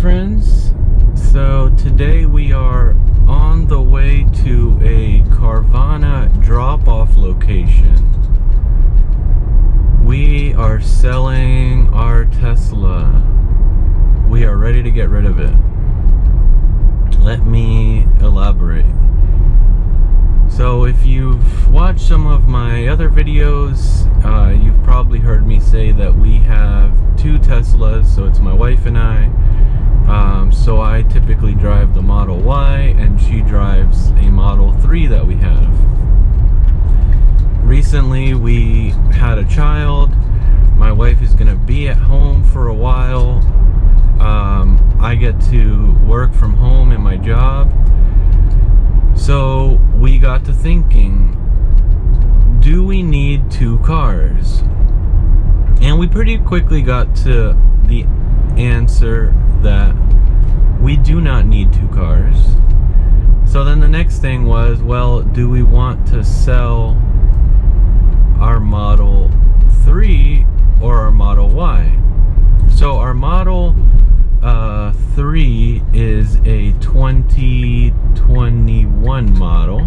friends. So today we are on the way to a Carvana drop-off location. We are selling our Tesla. We are ready to get rid of it. Let me elaborate. So if you've watched some of my other videos, you've probably heard me say that we have two Teslas, so it's my wife and I. So I typically drive the Model Y and she drives a Model 3 that we have. Recently we had a child. My wife is going to be at home for a while. I get to work from home in my job. So we got to thinking, do we need two cars? And we pretty quickly got to the answer that we do not need two cars. So then the next thing was, well, do we want to sell our Model 3 or our Model Y? So our Model 3 is a 2021 model,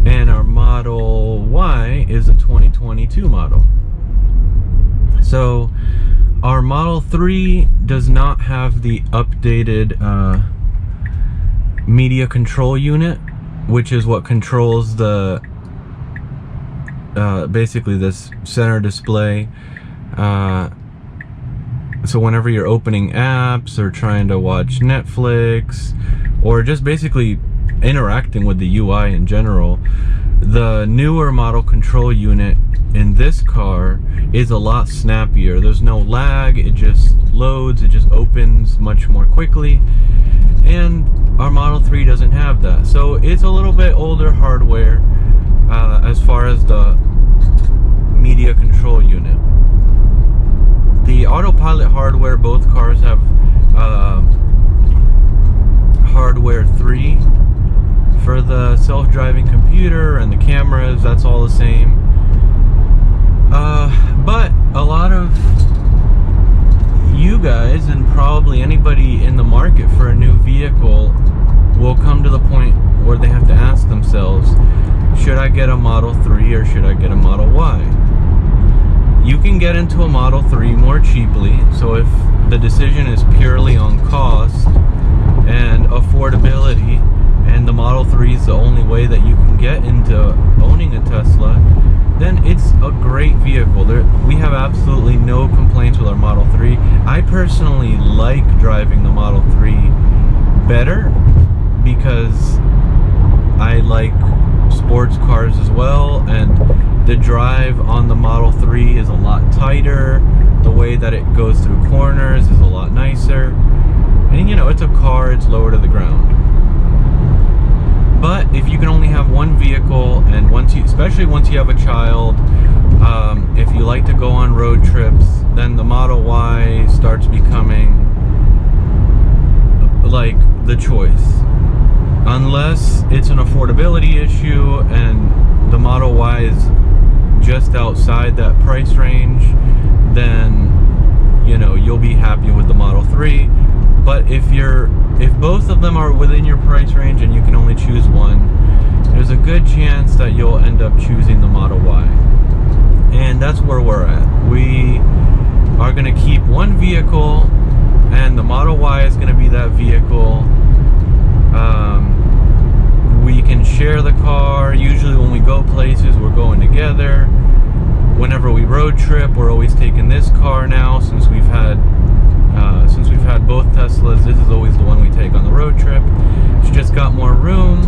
and our Model Y is a 2022 model. So our Model 3 does not have the updated media control unit, which is what controls the basically this center display. So whenever you're opening apps or trying to watch Netflix or just basically interacting with the UI in general, the newer model control unit in this car is a lot snappier. There's no lag, it just loads, it just opens much more quickly, and our Model 3 doesn't have that. So it's a little bit older hardware as far as the media control unit. The autopilot hardware, both cars have hardware 3. For the self-driving computer and the cameras, that's all the same. But a lot of you guys, and probably anybody in the market for a new vehicle, will come to the point where they have to ask themselves, should I get a Model 3 or should I get a Model Y? You can get into a Model 3 more cheaply, so if the decision is purely on cost and affordability, and the Model 3 is the only way that you can get into owning a Tesla, then it's a great vehicle. We have absolutely no complaints with our Model 3. I personally like driving the Model 3 better because I like sports cars as well, and the drive on the Model 3 is a lot tighter. The way that it goes through corners is a lot nicer. And you know, it's a car, it's lower to the ground. But if you can only have one vehicle, and especially once you have a child, if you like to go on road trips, then the Model Y starts becoming like the choice. Unless it's an affordability issue and the Model Y is just outside that price range, then you know, you'll be happy with the Model 3. But if both of them are within your price range and you can only choose one, there's a good chance that you'll end up choosing the Model Y. And that's where we're at. We are going to keep one vehicle, and the Model Y is going to be that vehicle. We can share the car. Usually when we go places, we're going together. Whenever we road trip, we're always taking this car now. Since we've had both Teslas, this is always the one we take on the road trip. It's just got more room.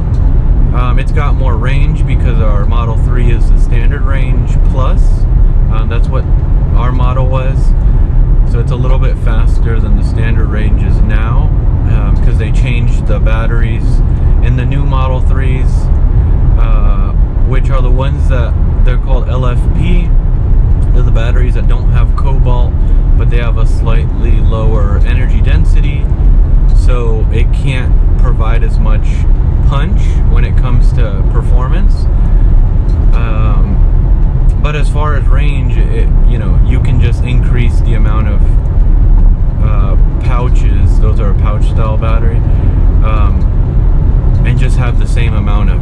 It's got more range because our Model 3 is the standard range plus. That's what our model was. So it's a little bit faster than the standard range is now, because they changed the batteries in the new Model 3s, which are the ones that they're called LFP. They're the batteries that don't have cobalt, but they have a slightly lower energy density, so it can't provide as much punch when it comes to performance. But as far as range, you can just increase the amount of pouches. Those are a pouch style battery, and just have the same amount of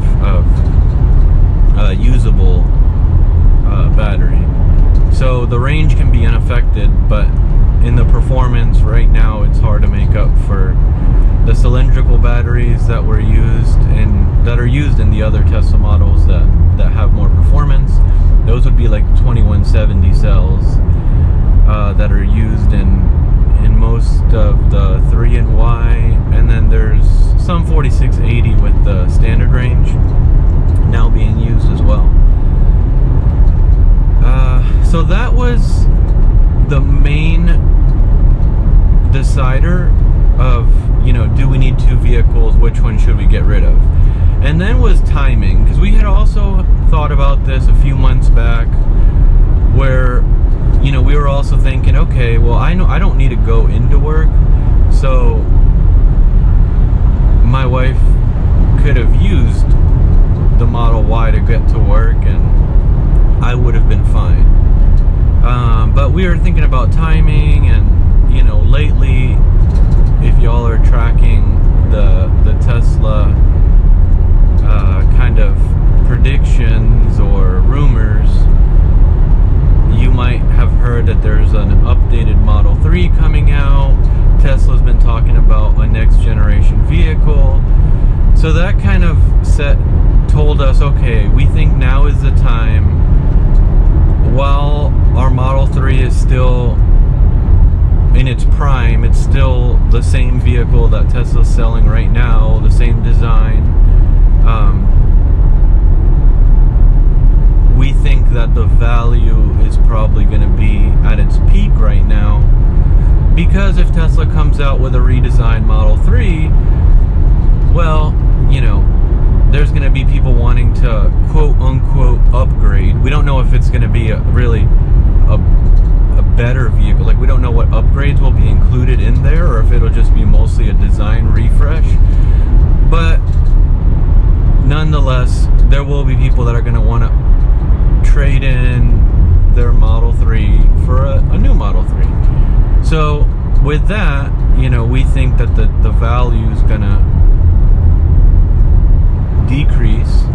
usable battery. So the range can be unaffected, but in the performance right now, it's hard to make up for the cylindrical batteries that were used and that are used in the other Tesla models that have more performance. Those would be like 2170 cells that are used in most of the 3 and Y, and then there's some 4680 with the standard range now being used as well. So that was the main decider of, you know, do we need 2 vehicles, which one should we get rid of? And then was timing, because we had also thought about this a few months back, where, you know, we were also thinking, okay, well, I know I don't need to go into work, so my wife could have used the Model Y to get to work and I would have been fine. But we were thinking about timing, and, you know, lately, if y'all are tracking the Tesla kind of predictions or rumors, you might have heard that there's an updated Model 3 coming out. Tesla's been talking about a next generation vehicle. So that kind of told us, okay, we think now is the time, while our Model 3 is still in its prime, it's still the same vehicle that Tesla's selling right now, the same design. We think that the value is probably going to be at its peak right now, because if Tesla comes out with a redesigned Model 3, well, you know, there's going to be people wanting to quote-unquote upgrade. We don't know if it's going to be really a better vehicle. Like, we don't know what upgrades will be included in there, or if it'll just be mostly a design refresh. But nonetheless, there will be people that are going to want to trade in their Model 3 for a new Model 3. So with that, you know, we think that the value is going to decrease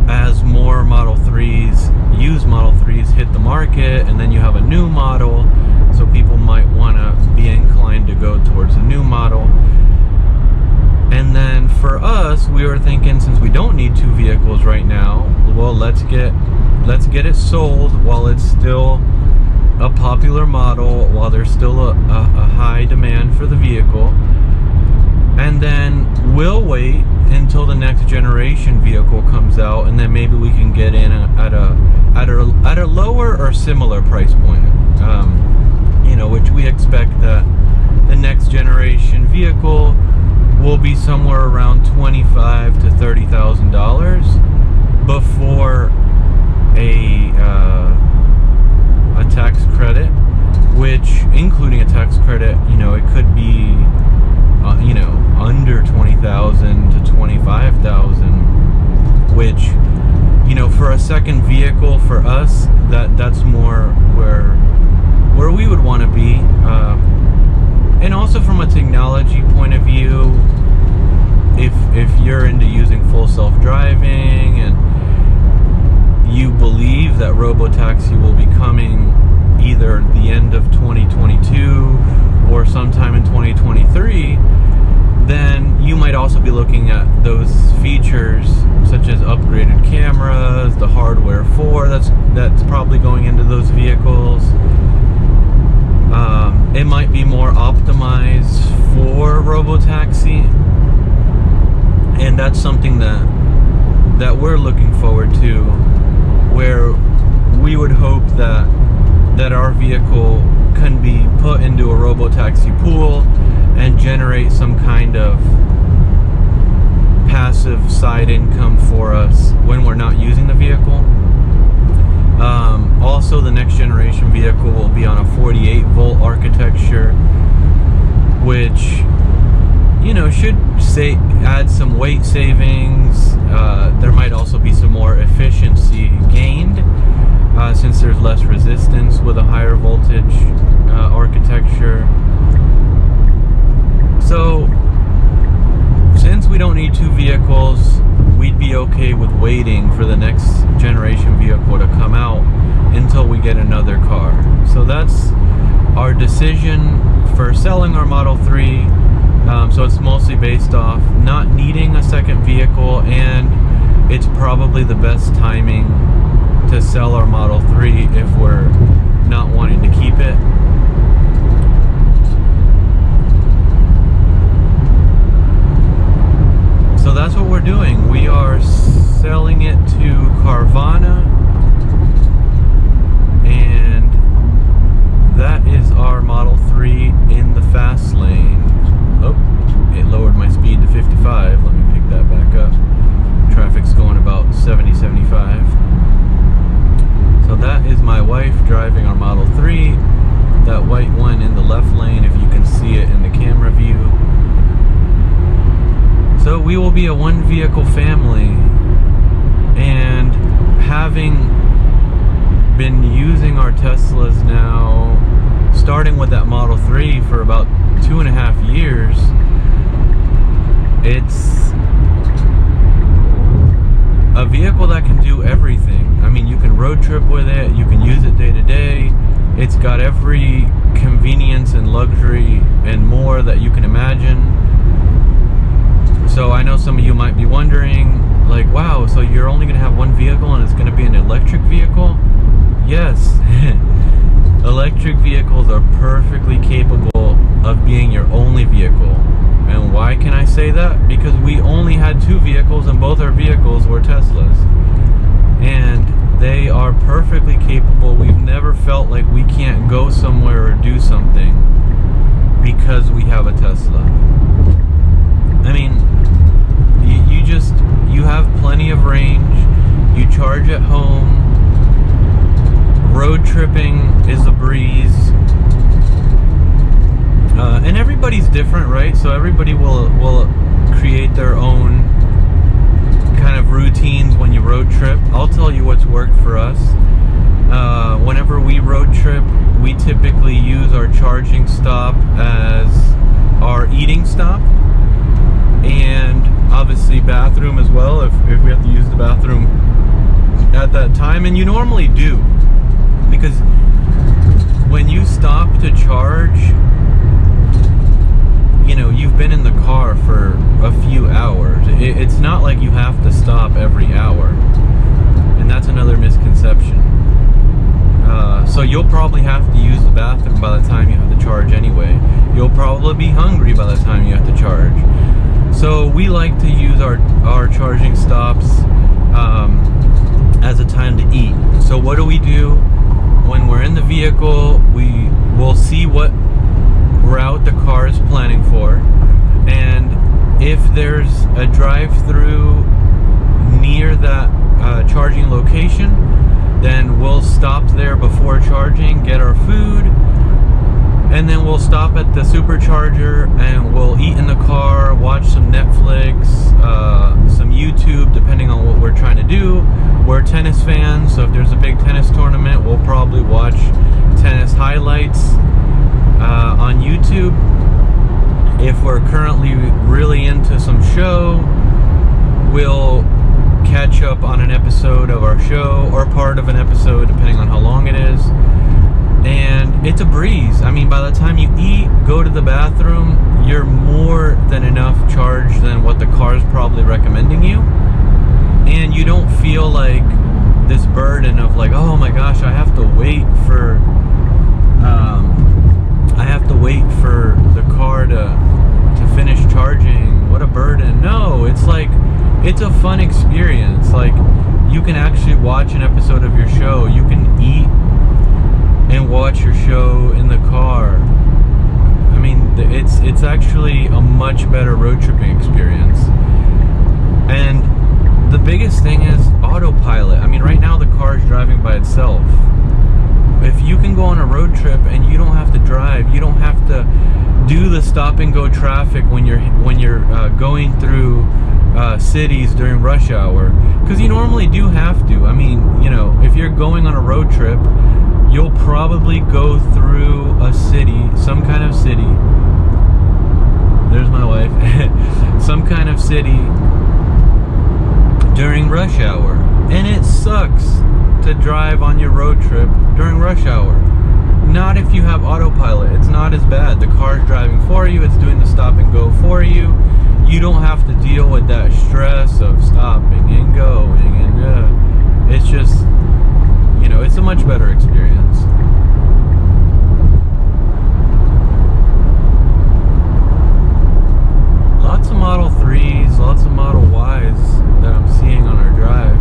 as more Model 3s, used Model 3s hit the market, and then you have a new model, so people might want to be inclined to go towards a new model. And then for us, we were thinking, since we don't need 2 vehicles right now, well, let's get it sold while it's still a popular model, while there's still a high demand for the vehicle. And then we'll wait until the next generation vehicle comes out, and then maybe we can get in at a lower or similar price point. You know, which we expect that the next generation vehicle will be somewhere around $25,000 to $30,000 before a tax credit, which, including a tax credit, you know, it could be you know, under $20,000 to $25,000, which, you know, for a second vehicle for us, that's more where we would want to be. And also from a technology point of view, if you're into using full self-driving and you believe that robotaxi will be coming either the end of 2022 or sometime in 2023, then you might also be looking at those features such as upgraded cameras, the hardware 4 that's probably going into those vehicles. It might be more optimized for robotaxi, and that's something that we're looking forward to, where we would hope that our vehicle can be put into a robotaxi pool and generate some kind of passive side income for us when we're not using the vehicle. Also, the next generation vehicle will be on a 48-volt architecture, which, you know, should add some weight savings. There might also be some more efficiency gained since there's less resistance. resistance with a higher voltage architecture. So since we don't need two vehicles, we'd be okay with waiting for the next generation vehicle to come out until we get another car. So that's our decision for selling our Model 3. So it's mostly based off not needing a second vehicle, and it's probably the best timing to sell our Model 3 if we're not wanting to keep it. So that's what we're doing. We are selling it to Carvana, and that is our Model 3 in the fast lane. Oh, it lowered my speed to 55. Let me pick that back up. Traffic's going about 70, 75. So that is my wife driving our Model 3. That white one in the left lane, if you can see it in the camera view. So we will be a one vehicle family, and having been using our Teslas now, starting with that Model 3 for about 2.5 years, it's a vehicle that can do everything. I mean, you can road trip with it, you can use it day to day. It's got every convenience and luxury and more that you can imagine. So I know some of you might be wondering, like, wow, so you're only going to have one vehicle and it's going to be an electric vehicle? Yes. Electric vehicles are perfectly capable of being your only vehicle. And why can I say that? Because we only had two vehicles, and both our vehicles were Teslas. And they are perfectly capable. We've never felt like we can't go somewhere or do something because we have a Tesla. I mean, you have plenty of range, you charge at home, road tripping is a breeze, and everybody's different, right? So everybody will create their own kind of routines when you road trip. I'll tell you what's worked for us. Whenever we road trip, we typically use our charging stop as our eating stop, and obviously bathroom as well if we have to use the bathroom at that time. And you normally do, because when you stop to charge, you know, you've been in the car for a few hours. It's not like you have to stop every hour, and that's another misconception. So you'll probably have to use the bathroom by the time you have to charge anyway. You'll probably be hungry by the time you have to charge. So we like to use our charging stops as a time to eat. So what do? When we're in the vehicle, we will see what route the car is planning for, and if there's a drive-through near that charging location, then we'll stop there before charging, get our food, and then we'll stop at the supercharger and we'll eat in the car, watch some Netflix, some YouTube, depending on what we're trying to do. We're tennis fans, so if there's a big tennis tournament, we'll probably watch tennis highlights on YouTube. If we're currently really into some show, we'll catch up on an episode of our show, or part of an episode, depending on how long it is. And it's a breeze. I mean, by the time you eat, go to the bathroom, you're more than enough charged than what the car's probably recommending you. And you don't feel like this burden of like, oh my gosh, I have to wait for the car to finish charging. What a burden. No, it's like, it's a fun experience. Like, you can actually watch an episode of your show. You can eat and watch your show in the car. I mean, it's actually a much better road tripping experience. And the biggest thing is autopilot. I mean, right now the car is driving by itself. If you can go on a road trip and you don't have to drive, you don't have to do the stop and go traffic when you're going through cities during rush hour, because you normally do have to. I mean, you know, if you're going on a road trip, you'll probably go through a city, some kind of city. There's my wife. Some kind of city during rush hour. And it sucks to drive on your road trip during rush hour. Not if you have autopilot. It's not as bad. The car's driving for you. It's doing the stop and go for you. You don't have to deal with that stress of stopping and going. And it's just, you know, it's a much better experience. Lots of Model 3s, lots of Model Ys that I'm seeing on our drive.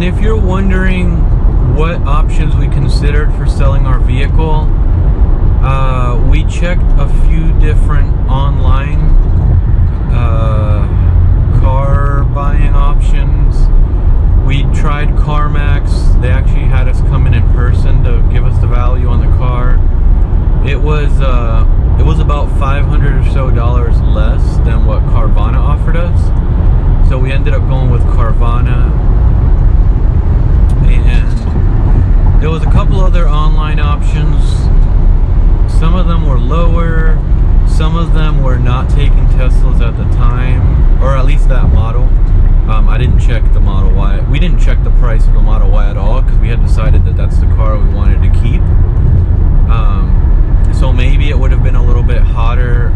If you're wondering what options we considered for selling our vehicle, we checked a few different online car buying options. We tried CarMax. They actually had us come in person to give us the value on the car. It was about $500 or so less than what Carvana offered us. So we ended up going with Carvana. And there was a couple other online options. Some of them were lower, some of them were not taking Teslas at the time, or at least that model. I didn't check the Model Y. We didn't check the price of the Model Y at all because we had decided that that's the car we wanted to keep. So maybe it would have been a little bit hotter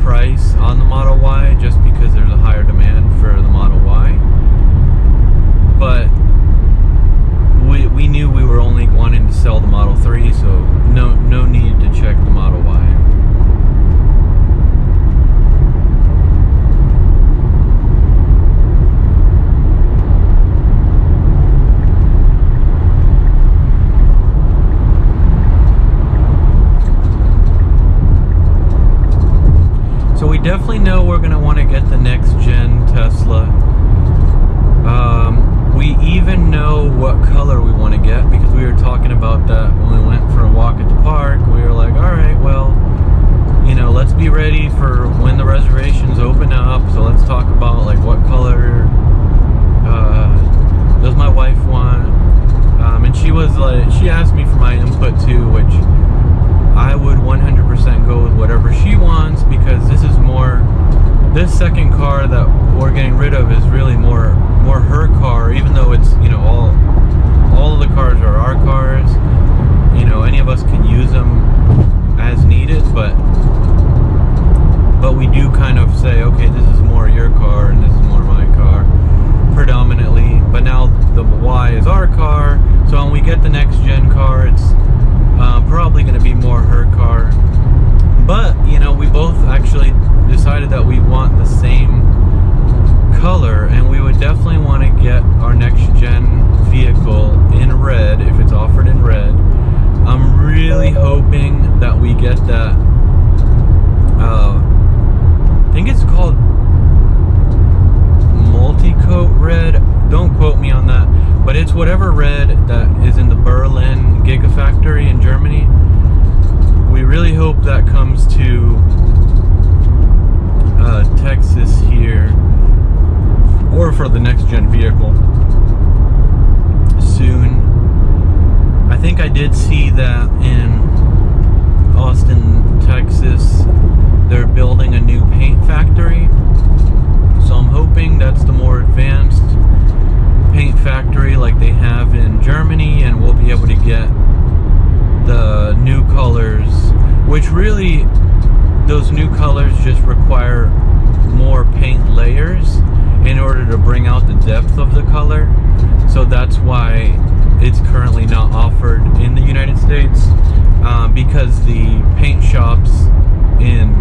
price on the Model Y just because there's a higher demand for the Model Y. But we knew we were only wanting to sell the Model 3, so no need to check the Model Y. So we definitely know we're going to want to get the next gen Tesla. We even know what color we want to get because we were talking about that when we went for a walk at the park. We were like, all right, well, you know, let's be ready for when the reservations open up. So let's talk about like what color does my wife want. And she was like, she asked me for my input too, which I would 100% go with whatever she wants because this second car that we're getting rid of is really more her car, even though it's, you know, all of the cars are our cars. You know, any of us can use them as needed, but we do kind of say, okay, this is more your car and this is more my car predominantly. But now the Y is our car, so when we get the next gen car, it's probably going to be more her car. But, you know, we both actually decided that we want the same color, and we would definitely want to get our next gen vehicle in red if it's offered in red. I'm really hoping that we get that I think it's called multi-coat red, don't quote me on that, but it's whatever red that is in the Berlin Gigafactory in Germany. We really hope that comes to Texas here, or for the next gen vehicle soon. I think I did see that in Austin, Texas, they're building a new paint factory. So I'm hoping that's the more advanced paint factory like they have in Germany, and we'll be able to get the new colors, which really, those new colors just require more paint layers in order to bring out the depth of the color. So that's why it's currently not offered in the United States, because the paint shops in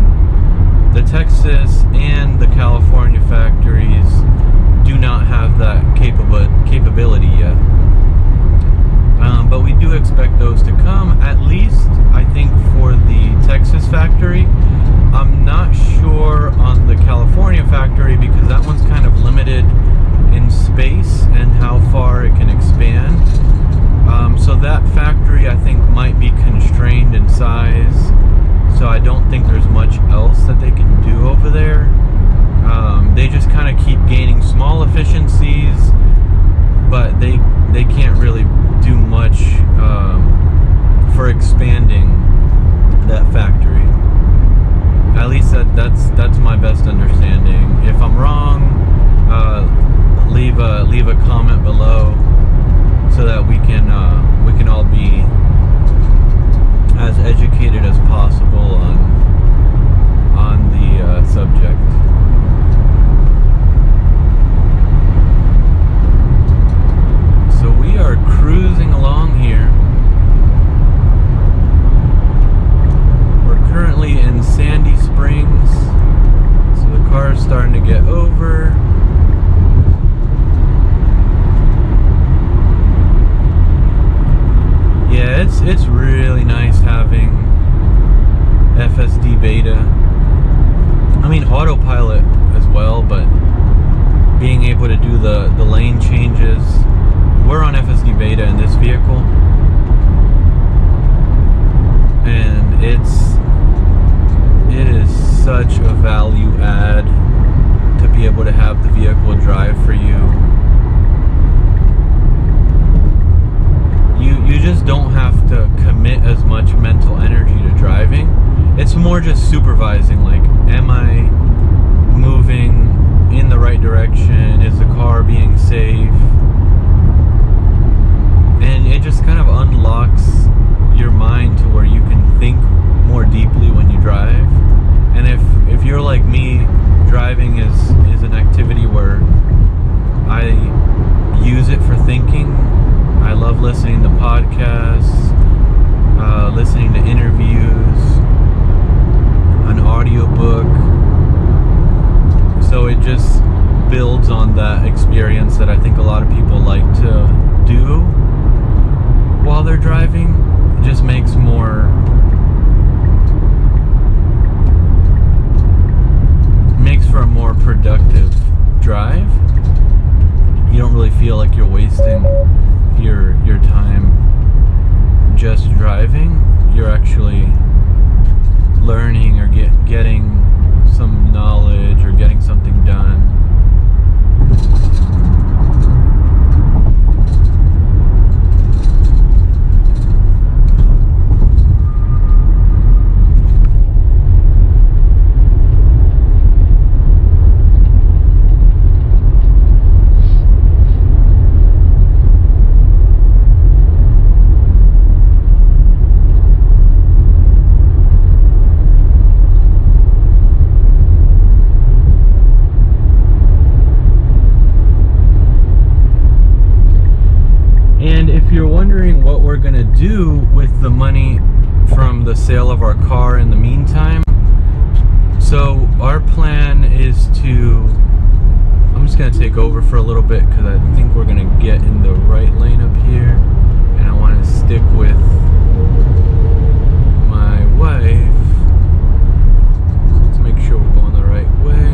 the Texas and the California factories do not have that capability expect those to come, at least I think for the Texas factory. I'm not sure on the California factory because that one's kind of limited in space and how far it can expand. So that factory I think might be constrained in size, so I don't think there's much else that they can do over there. They just kind of keep gaining small efficiencies, but they can't really do much for expanding that factory. At least that's my best understanding. If I'm wrong, leave a comment below so that we can all be as educated as possible on the subject. So we are cruising along here. We're currently in Sandy Springs, so the car is starting to get over. Yeah, it's really nice having FSD Beta. I mean autopilot as well, but being able to do the lane changes. We're on FSD Beta in this vehicle, and it is such a value add to be able to have the vehicle drive for you. You just don't have to commit as much mental energy to driving. It's more just supervising, like, am I moving in the right direction? Is the car being safe? And it just kind of unlocks your mind to where you can think more deeply when you drive. And if you're like me, driving is an activity where I use it for thinking. I love listening to podcasts, listening to interviews, an audiobook. So it just builds on that experience that I think a lot of people like to do while they're driving. It just makes for a more productive drive. You don't really feel like you're wasting your time just driving. You're actually learning or getting some knowledge or getting something done. You're wondering what we're gonna do with the money from the sale of our car in the meantime. So our plan is I'm just gonna take over for a little bit because I think we're gonna get in the right lane up here, and I want to stick with my wife. So let's make sure we're going the right way.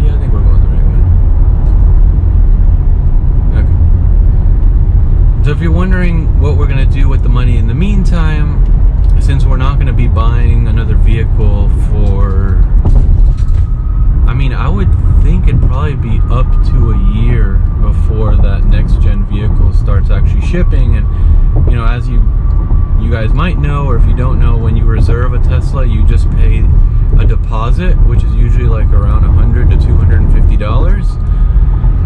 Yeah, I think we're going the right way. Okay. So if you're wondering what we're going to do with the money in the meantime, since we're not going to be buying another vehicle for, I would think it'd probably be up to a year before that next gen vehicle starts actually shipping. And as you guys might know, or if you don't know, when you reserve a Tesla, you just pay a deposit, which is usually like around $100 to $250.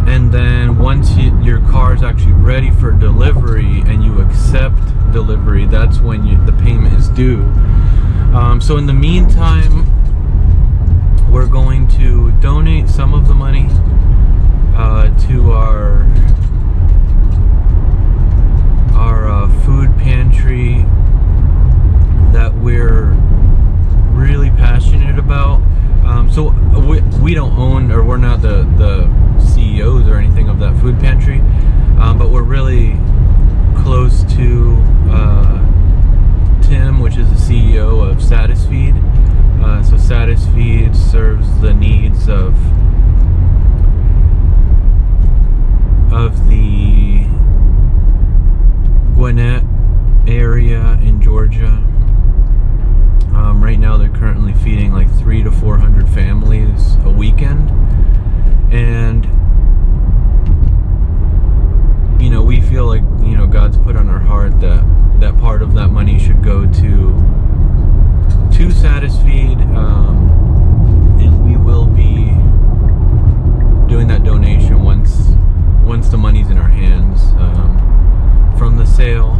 And then once your car is actually ready for delivery and you accept delivery, that's when the payment is due. So in the meantime, we're going to donate some of the money to our food pantry that we're really passionate about. So we don't own, or we're not the CEOs or anything of that food pantry, but we're really close to Tim, which is the CEO of Satisfeed. So Satisfeed serves the needs of the Gwinnett area in Georgia. Right now they're currently feeding like 300 to 400 families a weekend, and you know, we feel like, you know, God's put on our heart that part of that money should go to Satisfeed, and we will be doing that donation once the money's in our hands from the sale,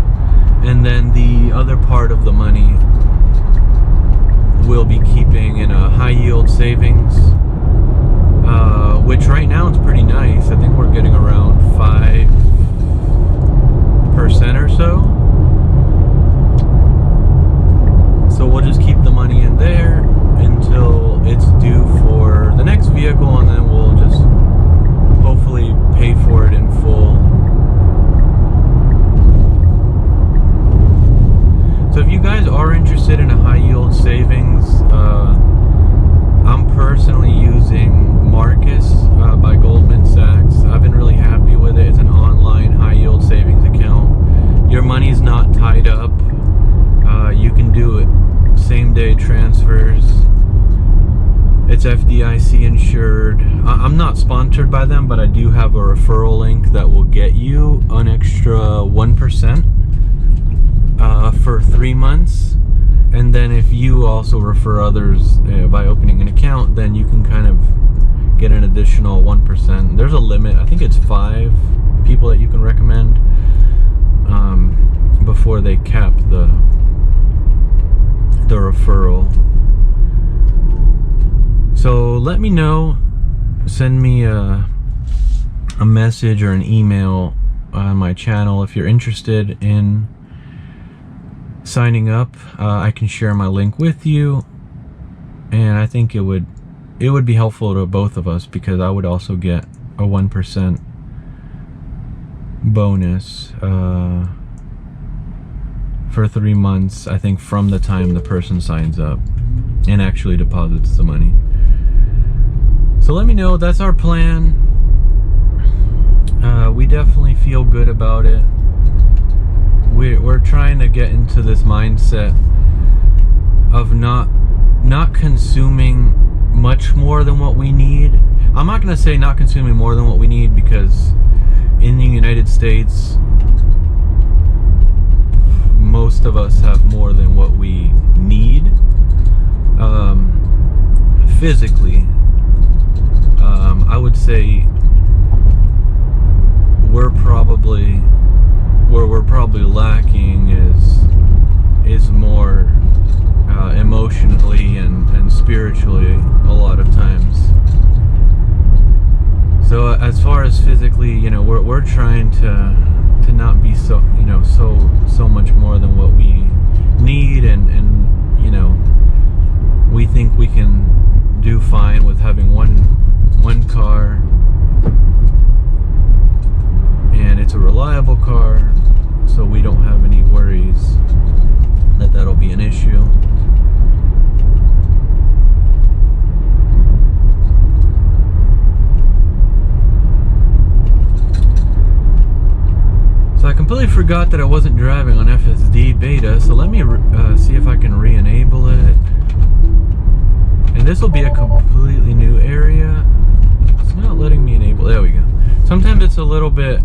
and then the other part of the money we'll be keeping in a high yield savings, which right now is pretty nice. I think we're getting around 5% or so. So we'll just keep the money in there until it's due for the next vehicle, and then we'll just hopefully pay for it in full. So if you guys are interested in a high yield savings, I'm personally using Marcus by Goldman Sachs. I've been really happy with it. It's an online high yield savings account. Your money's not tied up. You can do it same day transfers. It's FDIC insured. I'm not sponsored by them, but I do have a referral link that will get you an extra 1% for 3 months. And then if you also refer others by opening an account, then you can kind of get an additional 1%. There's a limit. I think it's 5 people that you can recommend before they cap the referral. So let me know. Send me a message or an email on my channel if you're interested in signing up. I can share my link with you, and I think it would be helpful to both of us, because I would also get a 1% bonus for 3 months, I think, from the time the person signs up and actually deposits the money. So let me know. That's our plan. We definitely feel good about it. We're trying to get into this mindset of not consuming much more than what we need. I'm not going to say not consuming more than what we need, because in the United States, most of us have more than what we need physically. I would say where we're probably lacking is more emotionally and spiritually a lot of times. So as far as physically, you know, we're trying to not be so much more than what we need, and you know, we think we can do fine with having one car, and it's a reliable car, so we don't have any worries that that'll be an issue. So I completely forgot that I wasn't driving on FSD Beta, so let me see if I can re-enable it. And this will be a completely new area. It's not letting me enable. There we go. Sometimes it's a little bit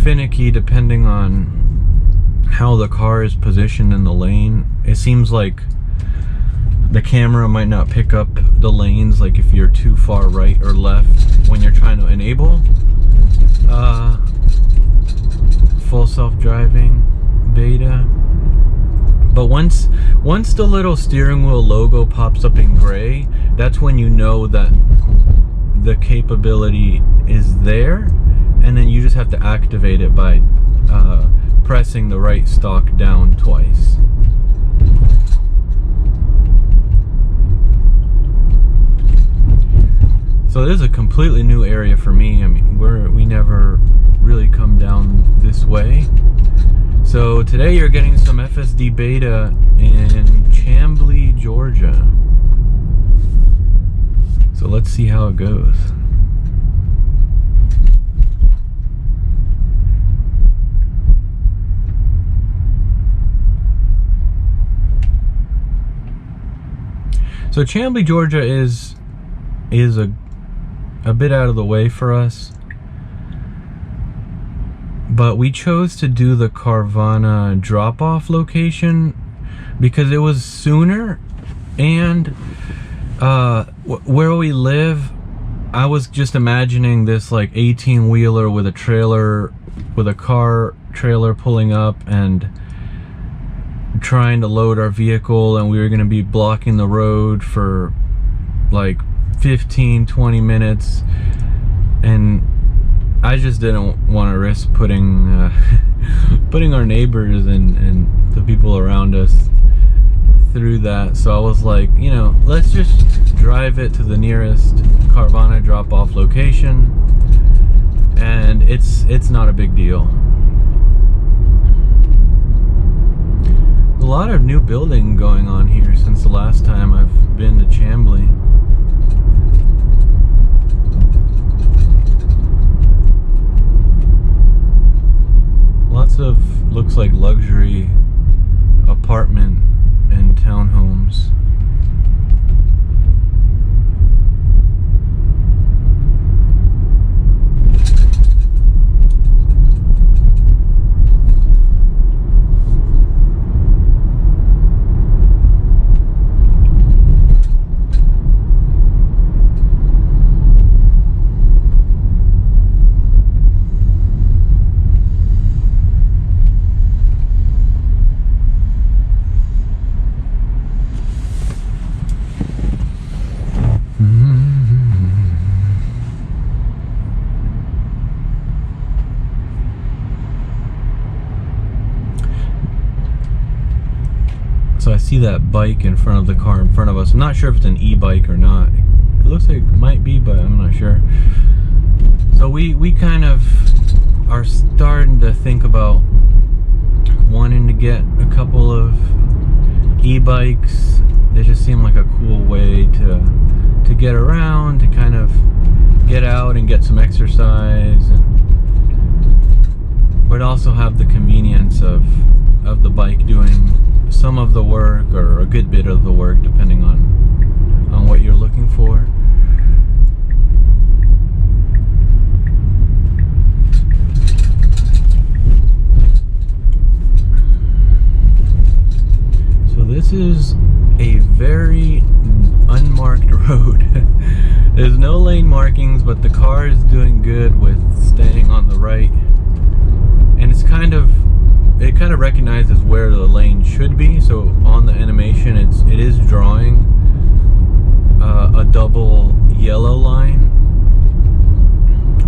finicky depending on how the car is positioned in the lane. It seems like the camera might not pick up the lanes, like if you're too far right or left when you're trying to enable full self-driving beta. But once the little steering wheel logo pops up in gray, that's when you know that the capability is there, and then you just have to activate it by pressing the right stalk down twice. So this is a completely new area for me. I mean, we never really come down this way. So today you're getting some FSD Beta in Chamblee, Georgia. So let's see how it goes. So Chamblee, Georgia is a bit out of the way for us, but we chose to do the Carvana drop-off location because it was sooner, and where we live, I was just imagining this like 18-wheeler with a trailer, with a car trailer pulling up and trying to load our vehicle, and we were going to be blocking the road for like 15-20 minutes, and I just didn't want to risk putting putting our neighbors and the people around us through that. So I was like, you know, let's just drive it to the nearest Carvana drop-off location, and it's not a big deal. A lot of new building going on here since the last time I've been to Chamblee. Lots of, looks like luxury apartment and townhomes. So I see that bike in front of the car in front of us. I'm not sure if it's an e-bike or not. It looks like it might be, but I'm not sure. So we kind of are starting to think about wanting to get a couple of e-bikes. They just seem like a cool way to get around, to kind of get out and get some exercise, but also have the convenience of the bike doing some of the work, or a good bit of the work, depending on what you're looking for. So this is a very unmarked road. There's no lane markings, but the car is doing good with staying on the right, and it kind of recognizes where the lane should be. So on the animation, it is drawing a double yellow line,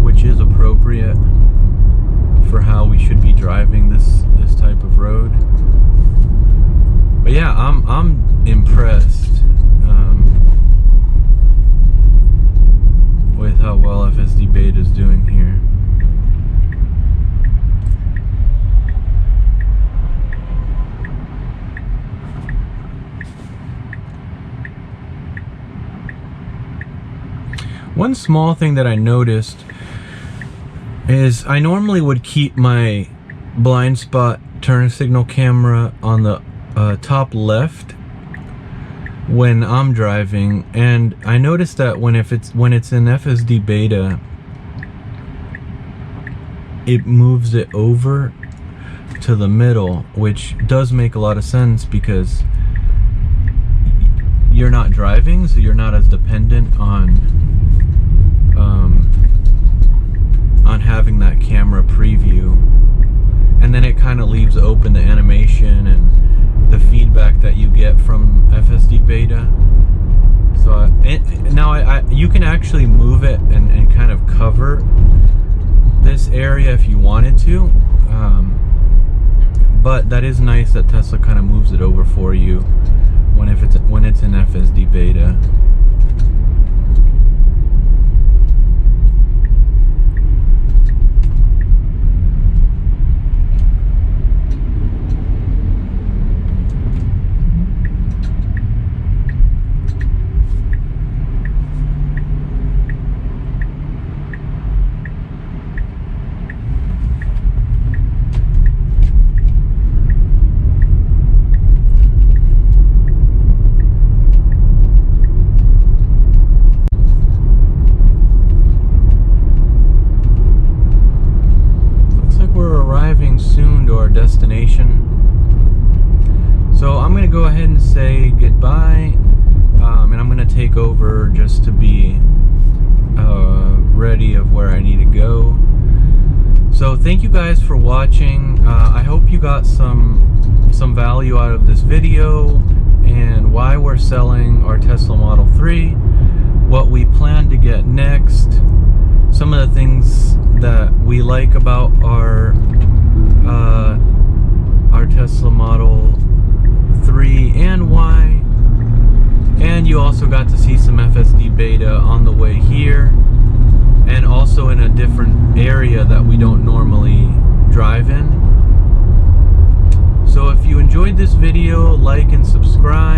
which is appropriate for how we should be driving this type of road. But yeah, I'm impressed with how well FSD Beta is doing here. One small thing that I noticed is I normally would keep my blind spot turn signal camera on the top left when I'm driving, and I noticed that when it's in FSD Beta, it moves it over to the middle, which does make a lot of sense because you're not driving, so you're not as dependent on having that camera preview, and then it kind of leaves open the animation and the feedback that you get from FSD Beta. So now you can actually move it and kind of cover this area if you wanted to, but that is nice that Tesla kind of moves it over for you when it's in FSD Beta. destination. So I'm going to go ahead and say goodbye, and I'm going to take over just to be ready of where I need to go. So thank you guys for watching. I hope you got some value out of this video and why we're selling our Tesla Model 3, what we plan to get next, some of the things that we like about our Tesla Model 3 and why. And you also got to see some FSD Beta on the way here, and also in a different area that we don't normally drive in. So if you enjoyed this video, like and subscribe.